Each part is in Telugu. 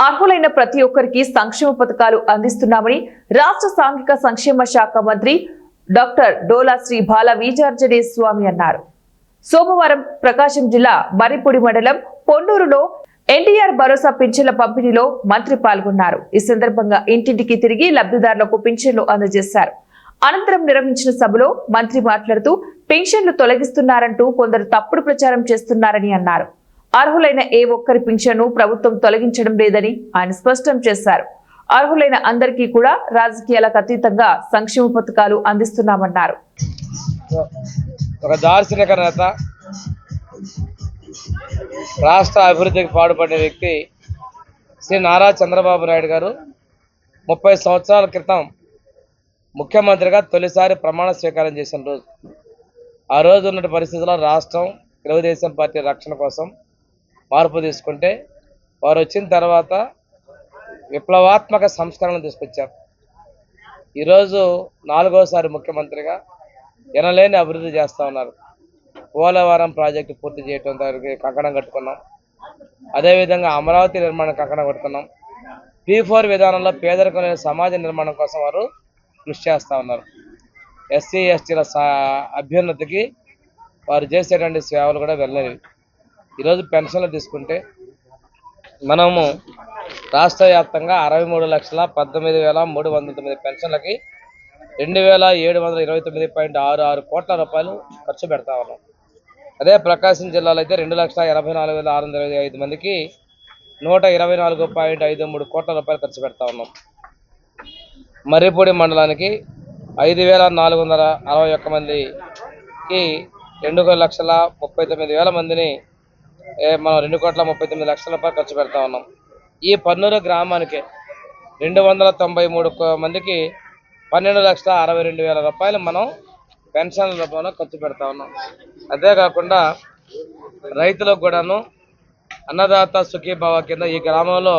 అర్హులైన ప్రతి ఒక్కరికి సంక్షేమ పథకాలు అందిస్తున్నామని రాష్ట్ర సాంఘిక సంక్షేమ శాఖ మంత్రి డాక్టర్ డోలా శ్రీ బాల వీరాంజనేయ స్వామి అన్నారు. సోమవారం ప్రకాశం జిల్లా మర్రిపూడి మండలం పొన్నూరులో ఎన్టీఆర్ భరోసా పింఛన్ల పంపిణీలో మంత్రి పాల్గొన్నారు. ఈ సందర్భంగా ఇంటింటికి తిరిగి లబ్ధిదారులకు పింఛన్లు అందజేశారు. అనంతరం నిర్వహించిన సభలో మంత్రి మాట్లాడుతూ పింఛన్లు తొలగిస్తున్నారంటూ కొందరు తప్పుడు ప్రచారం చేస్తున్నారని అన్నారు. అర్హులైన ఏ ఒక్కరి పింఛన్ను ప్రభుత్వం తొలగించడం లేదని ఆయన స్పష్టం చేశారు. అర్హులైన అందరికీ కూడా రాజకీయాలకు అతీతంగా సంక్షేమ పథకాలు అందిస్తున్నామన్నారు. ఒక దార్శనిక నేత, రాష్ట్ర అభివృద్ధికి పాటుపడే వ్యక్తి శ్రీ నారా చంద్రబాబు నాయుడు గారు 30 సంవత్సరాల క్రితం ముఖ్యమంత్రిగా తొలిసారి ప్రమాణ స్వీకారం చేసిన రోజు. ఆ రోజు ఉన్న పరిస్థితుల్లో రాష్ట్రం తెలుగుదేశం పార్టీ రక్షణ కోసం మార్పు తీసుకుంటే వారు వచ్చిన తర్వాత విప్లవాత్మక సంస్కరణలు తీసుకొచ్చారు. ఈరోజు 4వసారి ముఖ్యమంత్రిగా ఎనలేని అభివృద్ధి చేస్తూ ఉన్నారు. పోలవరం ప్రాజెక్టు పూర్తి చేయడం దానికి కంకణం కట్టుకున్నాం. అదేవిధంగా అమరావతి నిర్మాణం కంకణం కట్టుకున్నాం. P4 విధానంలో పేదరికం లేని సమాజ నిర్మాణం కోసం వారు కృషి చేస్తూ ఉన్నారు. ఎస్సీ ఎస్టీల అభ్యున్నతికి వారు చేసేటువంటి సేవలు కూడా వెళ్ళలేవి. ఈరోజు పెన్షన్లు తీసుకుంటే మనము రాష్ట్ర వ్యాప్తంగా 63,19,309 పెన్షన్లకి 2,729.66 కోట్ల రూపాయలు ఖర్చు పెడతా ఉన్నాం. అదే ప్రకాశం జిల్లాలో అయితే 2,84,625 మందికి 124.53 కోట్ల రూపాయలు ఖర్చు పెడతా ఉన్నాం. మర్రిపూడి మండలానికి 5,461 మందికి 2,39,000 మందిని మనం 2,39,00,000 రూపాయలు ఖర్చు పెడతా ఉన్నాం. ఈ పన్నూరు గ్రామానికి 293 మందికి 12,62,000 రూపాయలు మనం పెన్షన్ల రూపంలో ఖర్చు పెడతా ఉన్నాం. అంతేకాకుండా రైతులకు కూడాను అన్నదాత సుఖీభావ కింద ఈ గ్రామంలో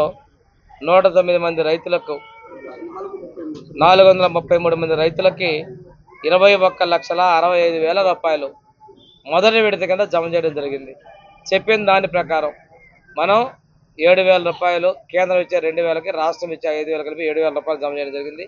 109 మంది రైతులకు 433 మంది రైతులకి 21,65,000 రూపాయలు మొదటి విడత కింద జమ చేయడం జరిగింది. చెప్పిన దాని ప్రకారం మనం 7,000 రూపాయలు, కేంద్రం ఇచ్చే 2,000కి రాష్ట్రం ఇచ్చే 5,000 కలిపి 7,000 రూపాయలు జమ చేయడం జరిగింది.